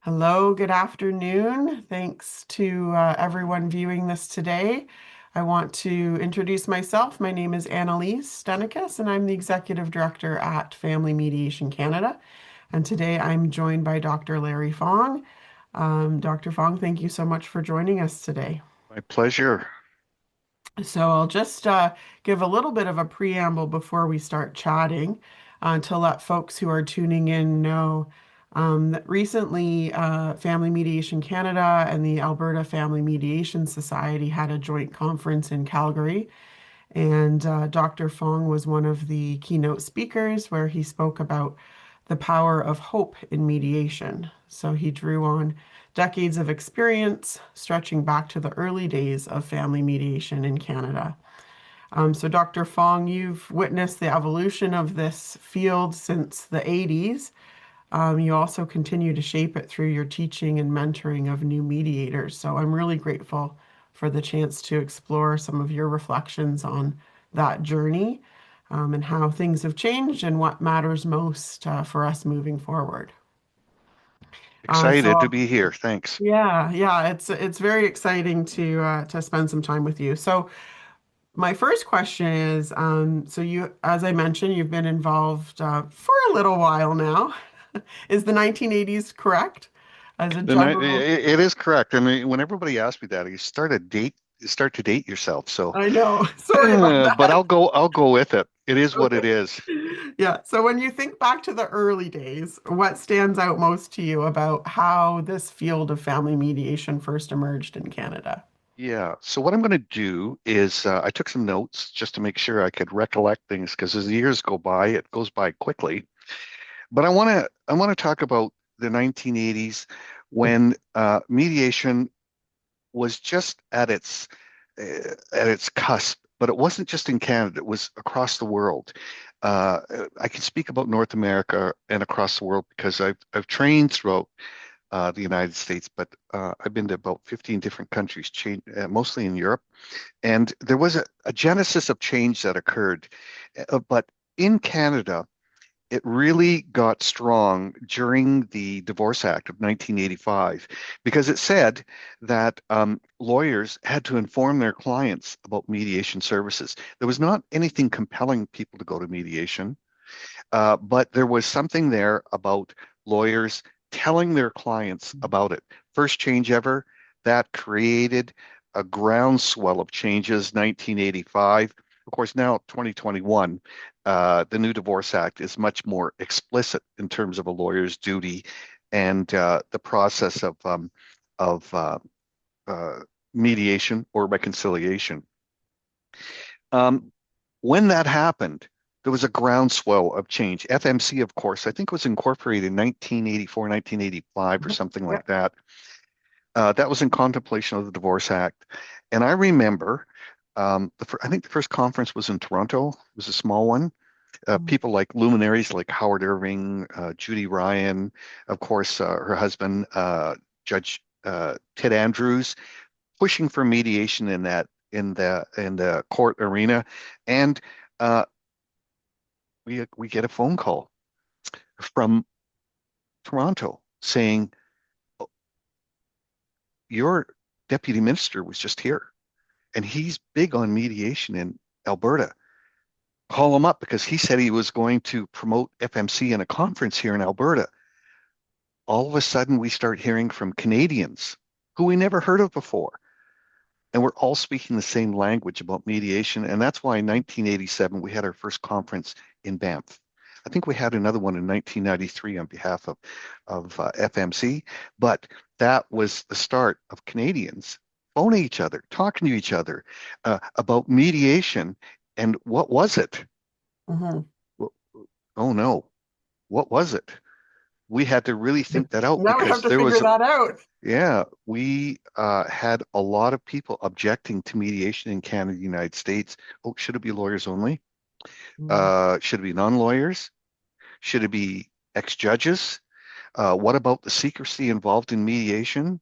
Hello, good afternoon. Thanks to everyone viewing this today. I want to introduce myself. My name is Annalise Stenekes, and I'm the Executive Director at Family Mediation Canada. And today I'm joined by Dr. Larry Fong. Dr. Fong, thank you so much for joining us today. My pleasure. So I'll just give a little bit of a preamble before we start chatting to let folks who are tuning in know that recently Family Mediation Canada and the Alberta Family Mediation Society had a joint conference in Calgary. And Dr. Fong was one of the keynote speakers where he spoke about the power of hope in mediation. So he drew on decades of experience stretching back to the early days of family mediation in Canada. So, Dr. Fong, you've witnessed the evolution of this field since the 80s. You also continue to shape it through your teaching and mentoring of new mediators. So I'm really grateful for the chance to explore some of your reflections on that journey and how things have changed and what matters most for us moving forward. Uh, Excited to so be here. Thanks. yeah, it's very exciting to spend some time with you. So my first question is, so you, as I mentioned, you've been involved for a little while now. Is the 1980s correct? As a general, It is correct. I mean, when everybody asks me that, you start to date yourself. So, I know. Sorry about but that. I'll go with it. It is what it Okay. is. Yeah. So when you think back to the early days, what stands out most to you about how this field of family mediation first emerged in Canada? Yeah. So what I'm going to do is I took some notes just to make sure I could recollect things because as the years go by, it goes by quickly. But I want to talk about the 1980s when mediation was just at its cusp, but it wasn't just in Canada, it was across the world. Uh, I can speak about North America and across the world because I've trained throughout the United States, but I've been to about 15 different countries, mostly in Europe. And there was a genesis of change that occurred. But in Canada, it really got strong during the Divorce Act of 1985 because it said that lawyers had to inform their clients about mediation services. There was not anything compelling people to go to mediation, but there was something there about lawyers telling their clients about it. First change ever, that created a groundswell of changes, 1985. Of course, now 2021, the new Divorce Act is much more explicit in terms of a lawyer's duty and the process of uh, mediation or reconciliation. Um, when that happened, there was a groundswell of change. FMC, of course, I think was incorporated in 1984, 1985, or something Yeah. like that. That was in contemplation of the Divorce Act. And I remember, I think the first conference was in Toronto. It was a small one. People like luminaries like Howard Irving, Judy Ryan, of course, her husband, Judge Ted Andrews, pushing for mediation in the court arena, and uh, we get a phone call from Toronto saying your deputy minister was just here, and he's big on mediation in Alberta. Call him up because he said he was going to promote FMC in a conference here in Alberta. All of a sudden, we start hearing from Canadians who we never heard of before. And we're all speaking the same language about mediation. And that's why in 1987, we had our first conference in Banff. I think we had another one in 1993 on behalf of FMC, but that was the start of Canadians phoning each other, talking to each other about mediation. And what was it? Mhm. Oh no, what was it? We had to really think that out Now we have because to there figure was that out. yeah, we had a lot of people objecting to mediation in Canada, the United States. Oh, should it be lawyers only? Mm. Should it be non-lawyers? Should it be ex-judges? What about the secrecy involved in mediation?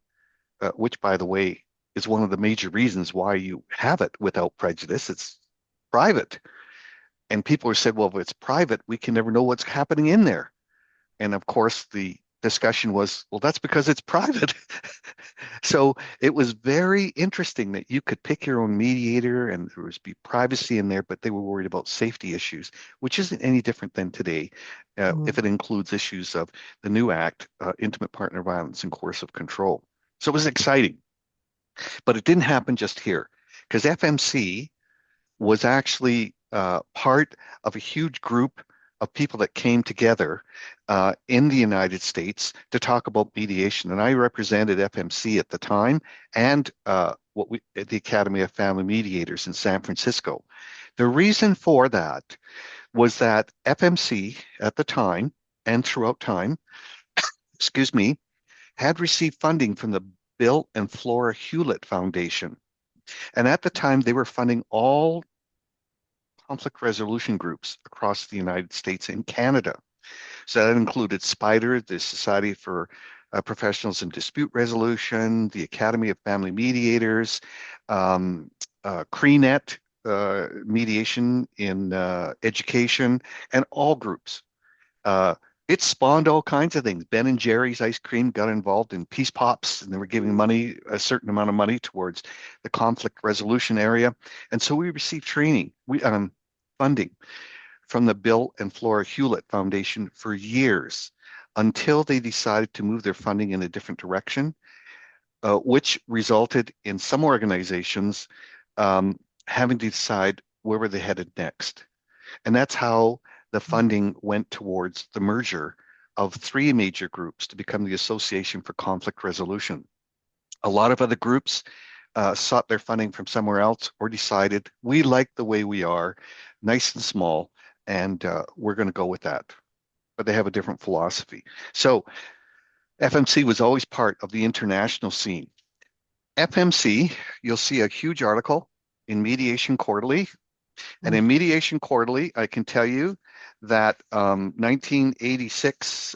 Which, by the way, is one of the major reasons why you have it without prejudice. It's private. And people have said, well, if it's private, we can never know what's happening in there. And of course, the discussion was, well, that's because it's private. So it was very interesting that you could pick your own mediator and there was be privacy in there, but they were worried about safety issues, which isn't any different than today, if Mhm. it includes issues of the new act, intimate partner violence and coercive control. So it was exciting, but it didn't happen just here because FMC was actually part of a huge group of people that came together in the United States to talk about mediation. And I represented FMC at the time and what we the Academy of Family Mediators in San Francisco. The reason for that was that FMC at the time and throughout time, excuse me, had received funding from the Bill and Flora Hewlett Foundation. And at the time, they were funding all conflict resolution groups across the United States and Canada. So that included SPIDER, the Society for Professionals in Dispute Resolution, the Academy of Family Mediators, um, CRENET, Mediation in Education, and all groups. Uh, it spawned all kinds of things. Ben and Jerry's ice cream got involved in Peace Pops, and they were giving money, a certain amount of money towards the conflict resolution area. And so we received training, funding from the Bill and Flora Hewlett Foundation for years until they decided to move their funding in a different direction, which resulted in some organizations um, having to decide where were they headed next. And that's how the funding went towards the merger of three major groups to become the Association for Conflict Resolution. A lot of other groups sought their funding from somewhere else or decided we like the way we are, nice and small, and we're going to go with that. But they have a different philosophy. So FMC was always part of the international scene. FMC, you'll see a huge article in Mediation Quarterly. And in Mediation Quarterly, I can tell you that 1986,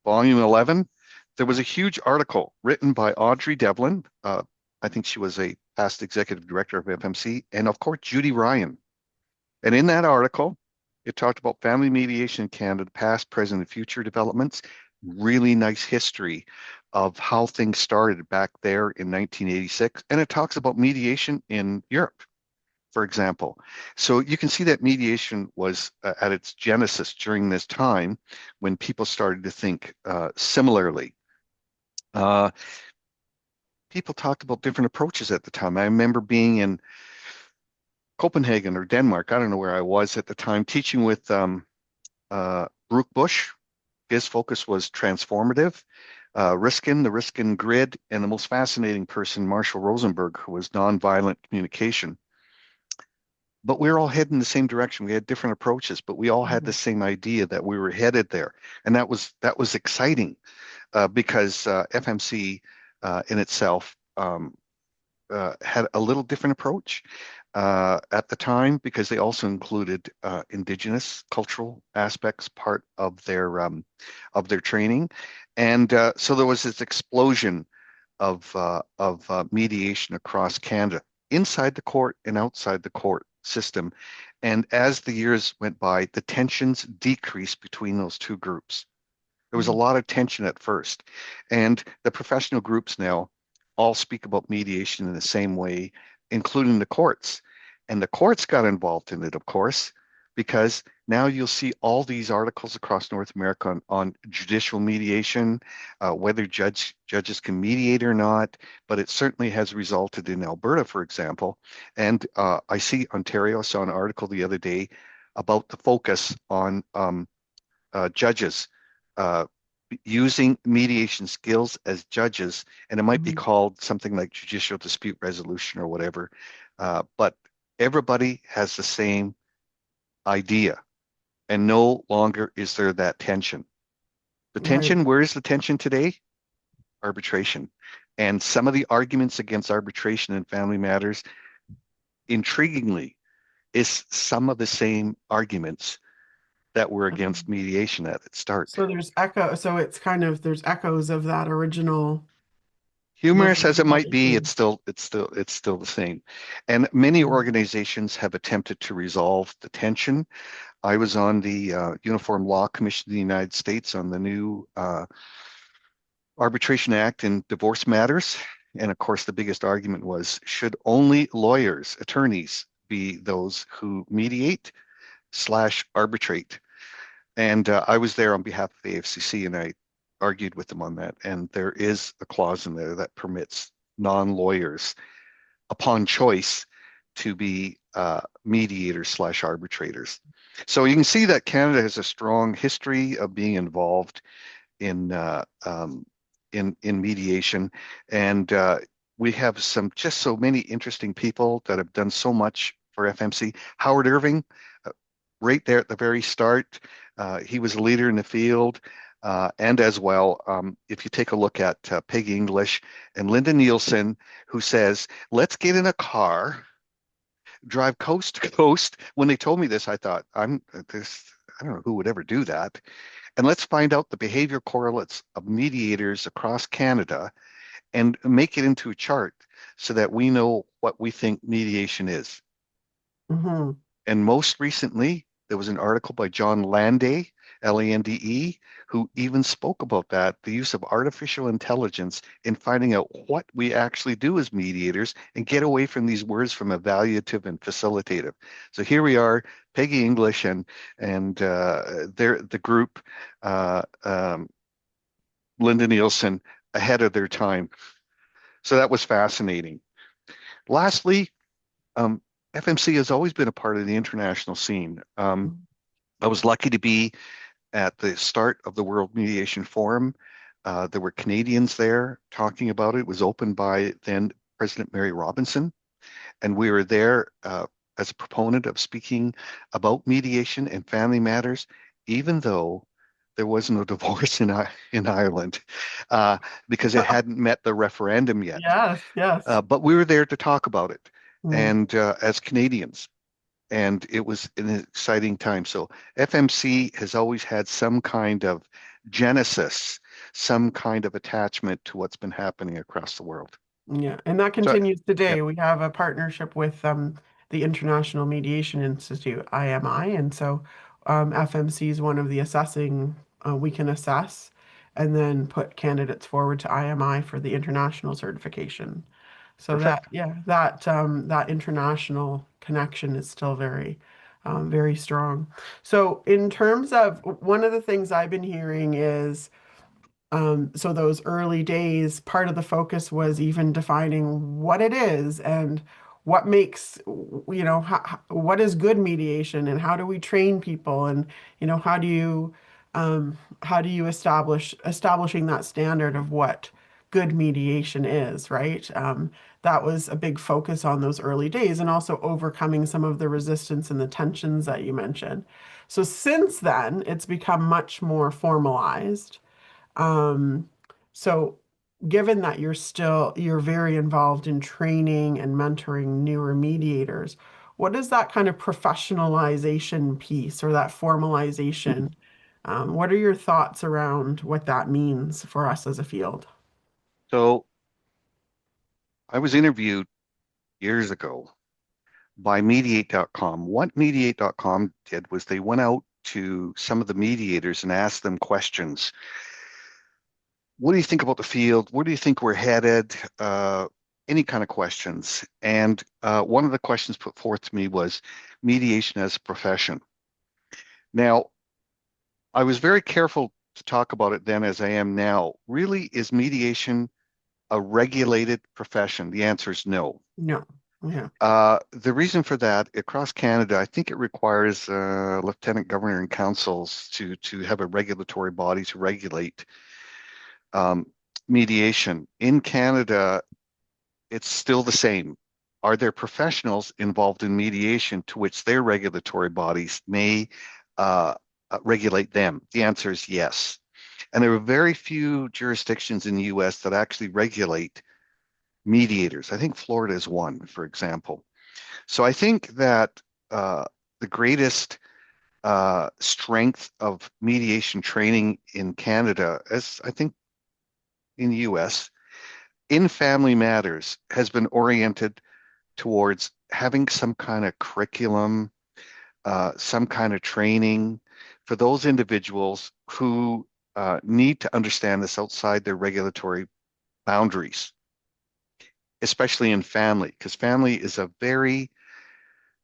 volume 11, there was a huge article written by Audrey Devlin. I think she was a past executive director of FMC, and of course, Judy Ryan. And in that article, it talked about family mediation in Canada, past, present, and future developments. Really nice history of how things started back there in 1986. And it talks about mediation in Europe, for example. So you can see that mediation was at its genesis during this time when people started to think similarly. Uh, People talked about different approaches at the time. I remember being in Copenhagen or Denmark, I don't know where I was at the time, teaching with Brooke Bush. His focus was transformative. Riskin, the Riskin grid, and the most fascinating person, Marshall Rosenberg, who was nonviolent communication. But we were all heading the same direction. We had different approaches, but we all had the Mhm. same idea that we were headed there, and that was exciting because FMC in itself had a little different approach at the time because they also included indigenous cultural aspects part of their training, and so there was this explosion of mediation across Canada, inside the court and outside the court system. And as the years went by, the tensions decreased between those two groups. There was a Mhm. lot of tension at first, and the professional groups now all speak about mediation in the same way, including the courts. And the courts got involved in it, of course, because now you'll see all these articles across North America on judicial mediation, whether judges can mediate or not. But it certainly has resulted in Alberta, for example. And I see Ontario. I saw an article the other day about the focus on judges uh, using mediation skills as judges, and it might be Mhm. called something like judicial dispute resolution or whatever. But everybody has the same idea, and no longer is there that tension. The Right. tension, where is the tension today? Arbitration. And some of the arguments against arbitration in family matters, intriguingly, is some of the same arguments that were against Mhm. mediation at its start. So there's echo, so it's kind of there's echoes of that original. Humorous listen as to it what might you're be, saying. it's still the same. And many Mm. organizations have attempted to resolve the tension. I was on the Uniform Law Commission of the United States on the new Arbitration Act in divorce matters. And of course, the biggest argument was, should only lawyers, attorneys, be those who mediate slash arbitrate? And I was there on behalf of the AFCC, and I argued with them on that. And there is a clause in there that permits non-lawyers, upon choice, to be mediators slash arbitrators. So you can see that Canada has a strong history of being involved in in mediation, and we have some just so many interesting people that have done so much for FMC. Howard Irving, uh, right there at the very start, he was a leader in the field. And as well, if you take a look at Peggy English and Linda Nielsen, who says, let's get in a car, drive coast to coast. When they told me this, I thought, I don't know who would ever do that. And let's find out the behavior correlates of mediators across Canada and make it into a chart so that we know what we think mediation is. Mhm. And most recently, there was an article by John Landay, Lande, who even spoke about that, the use of artificial intelligence in finding out what we actually do as mediators and get away from these words from evaluative and facilitative. So here we are, Peggy English and the group, uh, um, Linda Nielsen, ahead of their time. So that was fascinating. Lastly, um, FMC has always been a part of the international scene. I was lucky to be at the start of the World Mediation Forum. There were Canadians there talking about it. It was opened by then President Mary Robinson, and we were there as a proponent of speaking about mediation and family matters, even though there was no divorce in Ireland because it hadn't met the referendum yet. Yes, yes. But we were there to talk about it, Mm. and as Canadians, and it was an exciting time. So FMC has always had some kind of genesis, some kind of attachment to what's been happening across the world. Yeah, and that So, continues yeah, today. We have a partnership with the International Mediation Institute, IMI, and so FMC is one of the assessing we can assess and then put candidates forward to IMI for the international certification. So that, perfect. yeah, that international connection is still very strong. So in terms of one of the things I've been hearing is so those early days, part of the focus was even defining what it is and what makes, what is good mediation and how do we train people and, how do you establishing that standard of what good mediation is, right? That was a big focus on those early days and also overcoming some of the resistance and the tensions that you mentioned. So since then, it's become much more formalized. Um, so given that you're very involved in training and mentoring newer mediators, what is that kind of professionalization piece or that formalization? What are your thoughts around what that means for us as a field? So I was interviewed years ago by Mediate.com. What Mediate.com did was they went out to some of the mediators and asked them questions. What do you think about the field? Where do you think we're headed? Any kind of questions. And one of the questions put forth to me was mediation as a profession. Now, I was very careful to talk about it then as I am now. Really, is mediation a regulated profession? The answer is no. No. Yeah. The reason for that, across Canada, I think it requires lieutenant governor and councils to have a regulatory body to regulate um, mediation. In Canada, it's still the same. Are there professionals involved in mediation to which their regulatory bodies may uh, regulate them? The answer is yes. And there are very few jurisdictions in the US that actually regulate mediators. I think Florida is one, for example. So I think that the greatest strength of mediation training in Canada, as I think in the US, in family matters has been oriented towards having some kind of curriculum, some kind of training for those individuals who need to understand this outside their regulatory boundaries, especially in family, because family is a very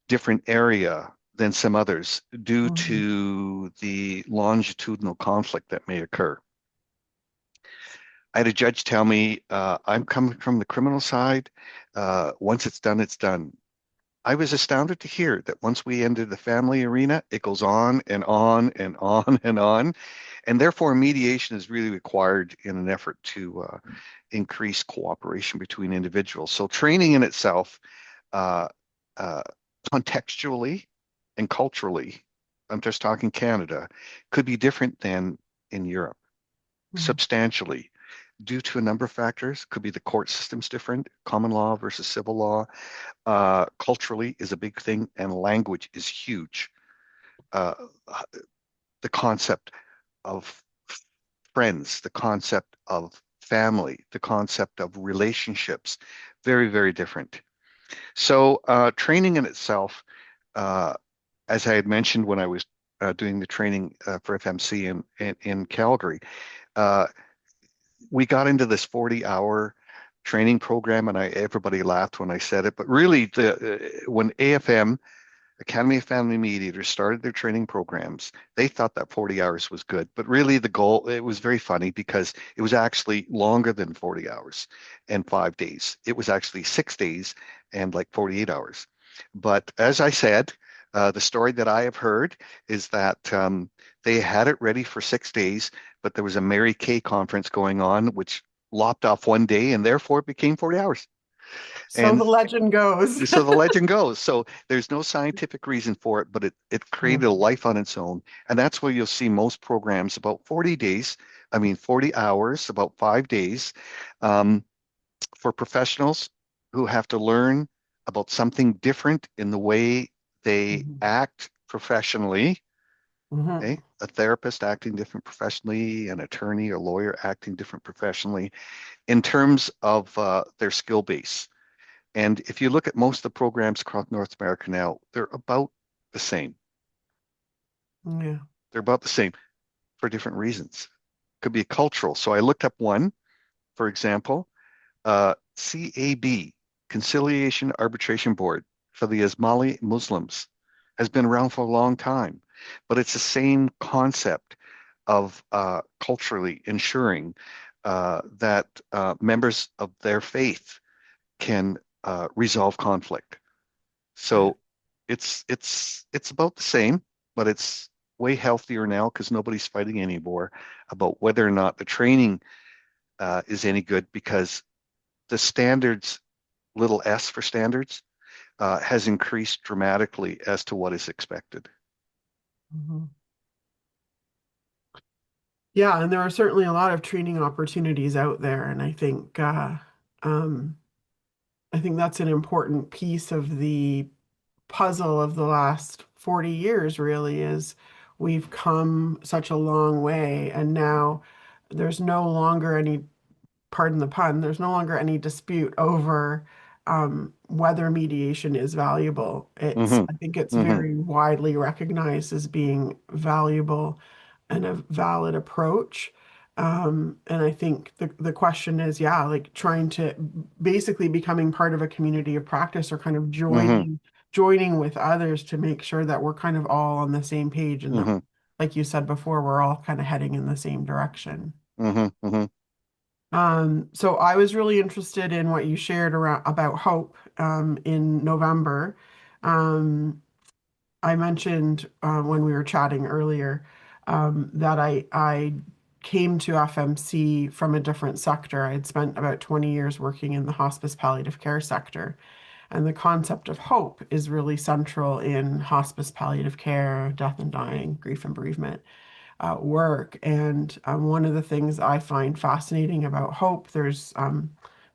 different area than some others due Mhm. to the longitudinal conflict that may occur. I had a judge tell me, I'm coming from the criminal side. Once it's done, it's done. I was astounded to hear that once we enter the family arena, it goes on and on and on and on. And therefore, mediation is really required in an effort to increase cooperation between individuals. So, training in itself, uh, uh, contextually and culturally, I'm just talking Canada, could be different than in Europe, Mhm. substantially, due to a number of factors. Could be the court system's different, common law versus civil law. Culturally is a big thing, and language is huge. Uh, the concept of friends, the concept of family, the concept of relationships, very, very different. So, training in itself, uh, as I had mentioned when I was doing the training for FMC in Calgary, uh, we got into this 40-hour training program, and everybody laughed when I said it. But really, when AFM, Academy of Family Mediators, started their training programs, they thought that 40 hours was good. But really, the goal, it was very funny because it was actually longer than 40 hours and 5 days. It was actually 6 days and like 48 hours. But as I said, the story that I have heard is that they had it ready for 6 days, but there was a Mary Kay conference going on, which lopped off one day, and therefore it became 40 hours. So And the legend goes. so the legend goes. So there's no scientific reason for it, but it created a Mhm. life on its own. And that's where you'll see most programs about 40 days, I mean, 40 hours, about 5 days, um, for professionals who have to learn about something different in the way they Mhm. act professionally. Mhm. Okay? A therapist acting different professionally, an attorney or lawyer acting different professionally in terms of their skill base. And if you look at most of the programs across North America now, they're about the same. Yeah. They're about the same for different reasons. Could be cultural. So I looked up one, for example, CAB, Conciliation Arbitration Board for the Ismaili Muslims, has been around for a long time, but it's the same concept of culturally ensuring that members of their faith can resolve conflict. Yeah. So it's about the same, but it's way healthier now because nobody's fighting anymore about whether or not the training is any good because the standards, little s for standards, has increased dramatically as to what is expected. Mhm. Yeah, and there are certainly a lot of training opportunities out there, and um, I think that's an important piece of the puzzle of the last 40 years, really, is we've come such a long way, and now there's no longer any, pardon the pun, there's no longer any dispute over whether mediation is valuable. Hmm. I think it's Hmm. very widely recognized as being valuable and a valid approach. And I think the question is, yeah, like trying to basically becoming part of a community of practice or kind of Hmm. joining with others to make sure that we're kind of all on the same page and that, Hmm. like you said before, we're all kind of heading in the same direction. Hmm. Hmm. So I was really interested in what you shared around about hope in November. Um, I mentioned when we were chatting earlier that I came to FMC from a different sector. I had spent about 20 years working in the hospice palliative care sector, and the concept of hope is really central in hospice palliative care, death and dying, grief and bereavement work. And one of the things I find fascinating about hope, there's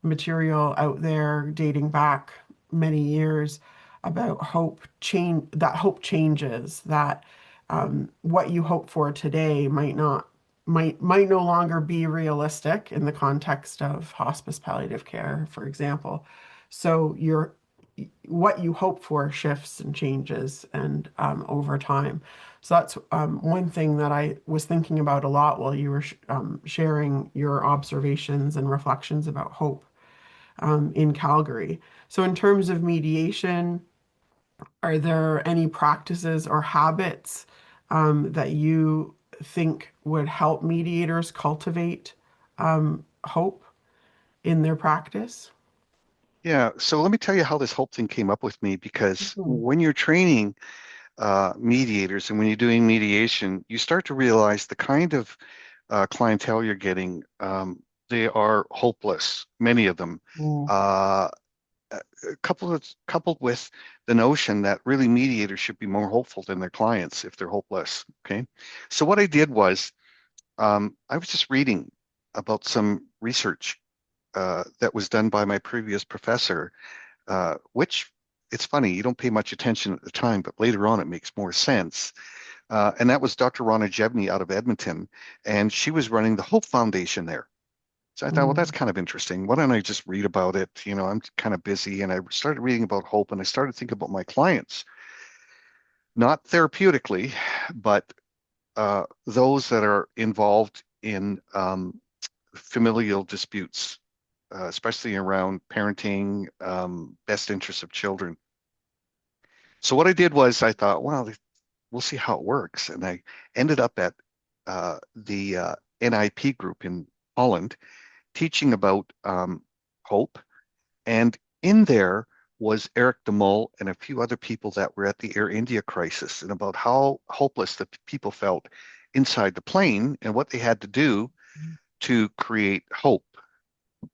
material out there dating back many years about hope changes, that what you hope for today might not might no longer be realistic in the context of hospice palliative care, for example. So your what you hope for shifts and changes and over time. So that's one thing that I was thinking about a lot while you were sharing your observations and reflections about hope in Calgary. So in terms of mediation, are there any practices or habits that you think would help mediators cultivate hope in their practice? Yeah, so let me tell you how this whole thing came up with me because Mhm. when you're training mediators and when you're doing mediation, you start to realize the kind of clientele you're getting. They are hopeless, many of them. Mm. Uh, coupled with the notion that really mediators should be more hopeful than their clients if they're hopeless. Okay, so what I did was I was just reading about some research that was done by my previous professor, which it's funny, you don't pay much attention at the time, but later on it makes more sense. And that was Dr. Rana Jebny out of Edmonton, and she was running the Hope Foundation there. So I thought, well, that's Mm. kind of interesting. Why don't I just read about it? You know, I'm kind of busy, and I started reading about hope, and I started thinking about my clients, not therapeutically, but those that are involved in familial disputes, especially around parenting, best interests of children. So what I did was I thought, well, we'll see how it works, and I ended up at the NIP group in Holland teaching about hope. And in there was Eric de Mol and a few other people that were at the Air India crisis and about how hopeless the people felt inside the plane and what they had to do to create hope.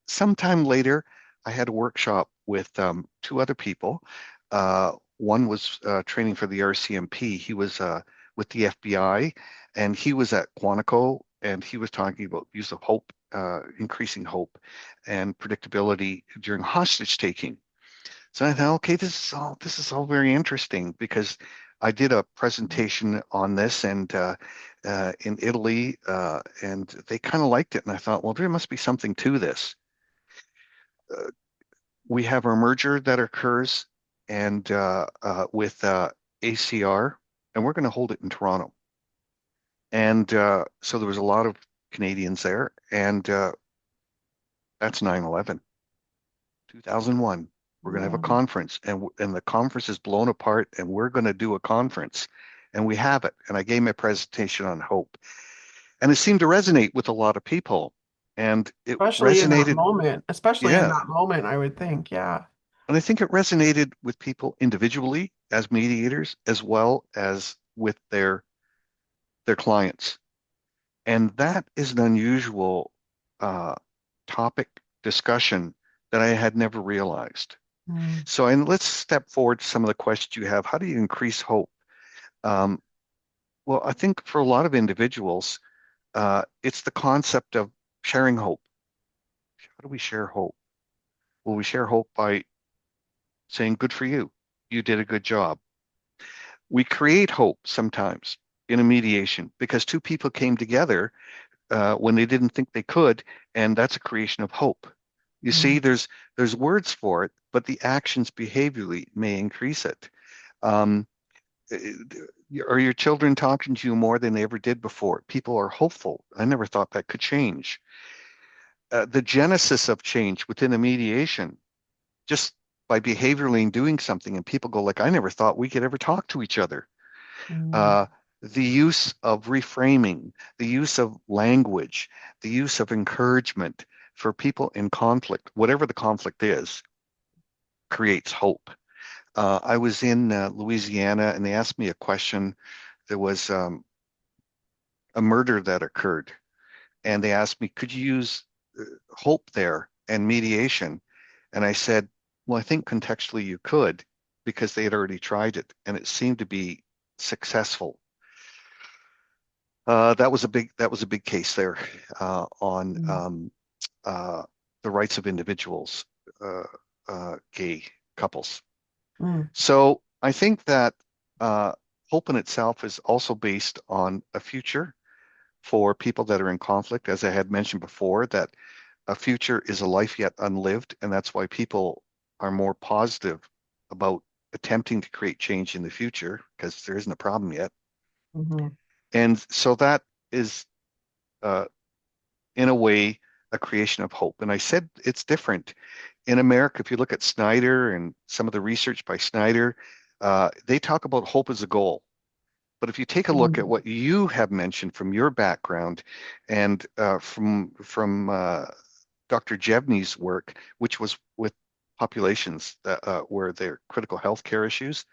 Sometime later, I had a workshop with two other people. One was training for the RCMP. He was with the FBI, and he was at Quantico, and he was talking about use of hope, increasing hope, and predictability during hostage taking. So I thought, okay, this is all very interesting because I did a presentation on this and in Italy, and they kind of liked it, and I thought, well, there must be something to this. We have a merger that occurs and with ACR, and we're going to hold it in Toronto. And so there was a lot of Canadians there, and that's 9/11, 2001. We're going to have a Mm. conference, and the conference is blown apart, and we're going to do a conference, and we have it. And I gave my presentation on hope, and it seemed to resonate with a lot of people, and it resonated, Especially in yeah. that moment, I would think, yeah. And I think it resonated with people individually as mediators as well as with their clients. And that is an unusual uh, topic discussion that I had never realized. Mm. So, and let's step forward to some of the questions you have. How do you increase hope? Um, well, I think for a lot of individuals, it's the concept of sharing hope. How do we share hope? Well, we share hope by saying, good for you. You did a good job. We create hope sometimes in a mediation because two people came together when they didn't think they could, and that's a creation of hope. You see, Mm. there's words for it, but the actions behaviorally may increase it. Um, are your children talking to you more than they ever did before? People are hopeful. I never thought that could change. The genesis of change within a mediation, just by behaviorally doing something, and people go like, I never thought we could ever talk to each other. Mm. uh, the use of reframing, the use of language, the use of encouragement for people in conflict, whatever the conflict is, creates hope. I was in Louisiana and they asked me a question. There was a murder that occurred, and they asked me, could you use hope there and mediation? And I said, well, I think contextually you could because they had already tried it and it seemed to be successful. That was a big case there on Mm. uh, the rights of individuals, uh, gay couples. Mm. So I think that uh, hope in itself is also based on a future, for people that are in conflict, as I had mentioned before, that a future is a life yet unlived, and that's why people are more positive about attempting to create change in the future because there isn't a problem yet. Mhm. And so that is, uh, in a way, a creation of hope. And I said it's different in America. If you look at Snyder and some of the research by Snyder, they talk about hope as a goal. But if you take a look at Mhm. what you have mentioned from your background and from Dr. Jevney's work, which was with populations that, where there are critical health care issues,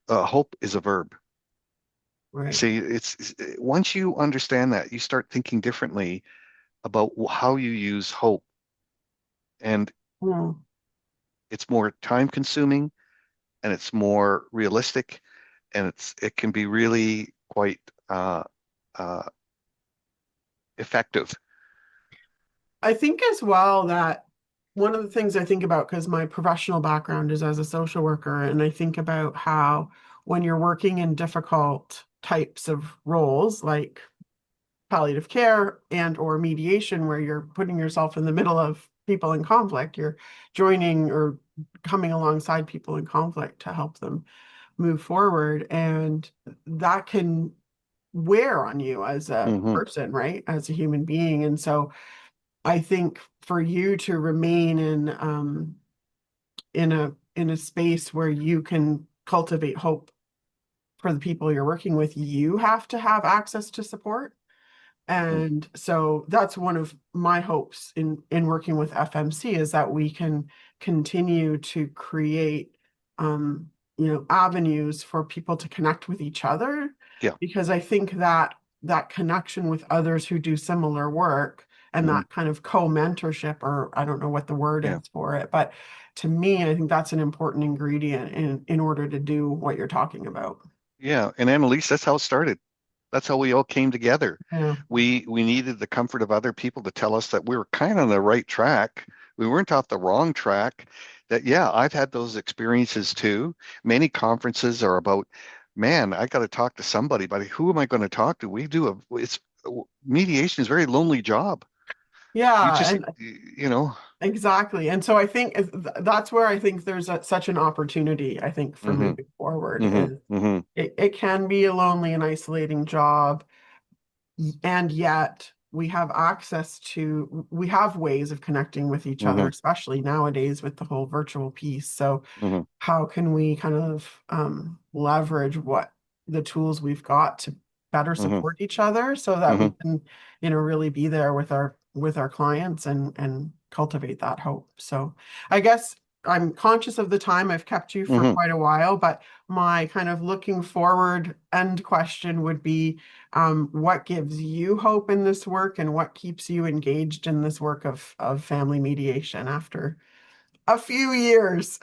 hope is a verb. Right. See, it's once you understand that, you start thinking differently about how you use hope, and Mm. it's more time consuming and it's more realistic, and it can be really quite uh, effective. I think as well that one of the things I think about, because my professional background is as a social worker, and I think about how when you're working in difficult types of roles like palliative care and or mediation, where you're putting yourself in the middle of people in conflict, you're joining or coming alongside people in conflict to help them move forward. And that can wear on you as a Hmm. person, right? As a human being. And so I think for you to remain in a space where you can cultivate hope for the people you're working with, you have to have access to support. Hmm. And so that's one of my hopes in working with FMC is that we can continue to create avenues for people to connect with each other, Yeah. because I think that that connection with others who do similar work and Hmm. that kind of co-mentorship, or I don't know what the word Yeah. is for it, but to me, I think that's an important ingredient in order to do what you're talking about. Yeah. And Annalise, that's how it started. That's how we all came together. Yeah. We needed the comfort of other people to tell us that we were kind of on the right track. We weren't off the wrong track. That, yeah, I've had those experiences too. Many conferences are about, man, I got to talk to somebody, but who am I going to talk to? It's mediation is a very lonely job. You Yeah, just, and you know, exactly. And so I think that's where I think there's such an opportunity, I think, for hmm. moving forward Hmm. is Hmm. it can be a lonely and isolating job, and yet we have ways of connecting with each other, Hmm. especially nowadays with the whole virtual piece. So Hmm. how can we kind of leverage what the tools we've got to better Hmm. support each other so that we Hmm. can, really be there with our clients and cultivate that hope. So I guess I'm conscious of the time. I've kept you for Hmm. quite a while, but my kind of looking forward end question would be, what gives you hope in this work and what keeps you engaged in this work of family mediation after a few years?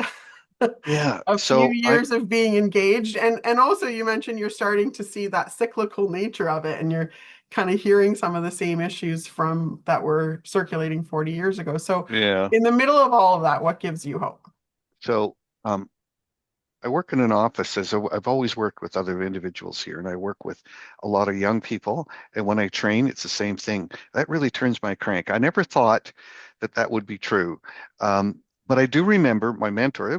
Yeah. A few So I, years of being engaged, and also you mentioned you're starting to see that cyclical nature of it, and you're kind of hearing some of the same issues from that were circulating 40 years ago. So yeah. in the middle of all of that, what gives you hope? So, I work in an office I've always worked with other individuals here, and I work with a lot of young people. And when I train, it's the same thing. That really turns my crank. I never thought that that would be true. But I do remember my mentor.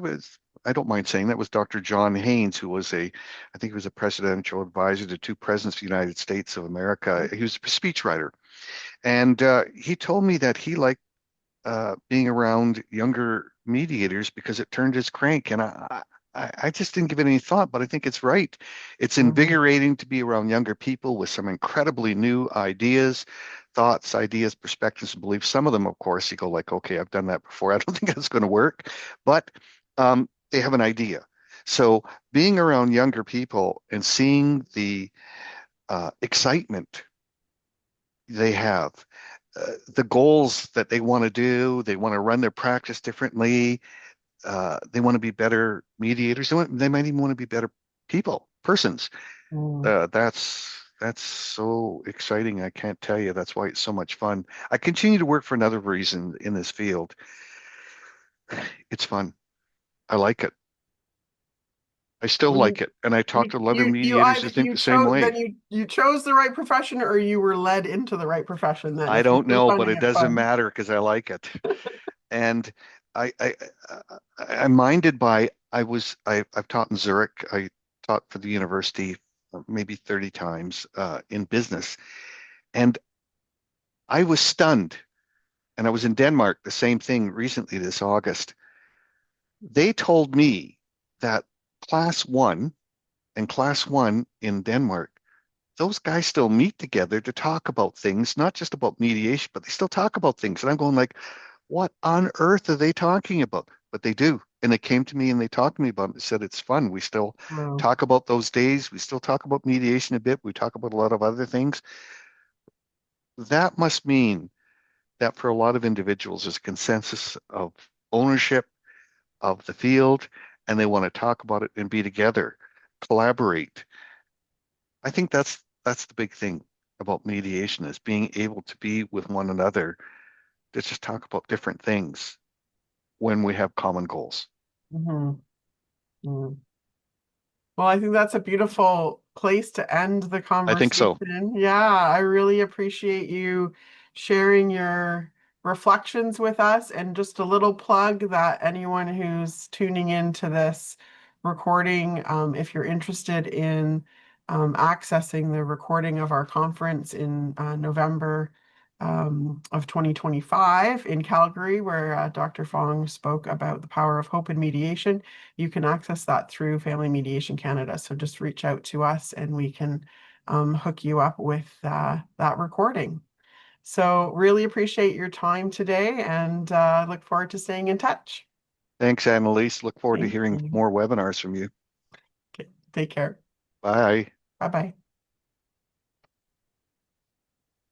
I don't mind saying that was Dr. John Haynes, who was I think he was a presidential advisor to two presidents of the United States of America. He was a speechwriter. And he told me that he liked being around younger mediators because it turned his crank. And I just didn't give it any thought, but I think it's right. It's Mhm. invigorating to be around younger people with some incredibly new ideas, thoughts, ideas, perspectives, and beliefs. Some of them, of course, you go like, okay, I've done that before. I don't think that's going to work, but they have an idea. So being around younger people and seeing the excitement they have, the goals that they want to do. They want to run their practice differently. They want to be better mediators. They might even want to be better persons. Mm. That's so exciting. I can't tell you. That's why it's so much fun. I continue to work for another reason in this field. It's fun. I like it. I still Well, like it. And I talked to a lot of you mediators either who think you the same chose then way. you chose the right profession or you were led into the right profession then I if you're don't still know, but finding it it doesn't fun. matter because I like it. And I, I, I'm minded by, I've taught in Zurich. I taught for the university maybe 30 times in business. And I was stunned. And I was in Denmark, the same thing recently this August. They told me that class one and class one in Denmark, those guys still meet together to talk about things, not just about mediation, but they still talk about things. And I'm going like, what on earth are they talking about? But they do. And they came to me and they talked to me about it. They said it's fun. We still Wow. talk about those days. We still talk about mediation a bit. We talk about a lot of other things. That must mean that for a lot of individuals, there's a consensus of ownership of the field, and they want to talk about it and be together, collaborate. I think that's the big thing about mediation is being able to be with one another to just talk about different things when we have common goals. Mhm. Mhm. Well, I think that's a beautiful place to end the I think so. conversation. Yeah, I really appreciate you sharing your reflections with us. And just a little plug that anyone who's tuning into this recording, if you're interested in accessing the recording of our conference in November of 2025 in Calgary, where Dr. Fong spoke about the power of hope and mediation, you can access that through Family Mediation Canada. So just reach out to us and we can hook you up with that recording. So really appreciate your time today and look forward to staying in touch. Thanks, Annalise. Look forward to Thank hearing you. more webinars from you. Okay, take care. Bye. Bye bye.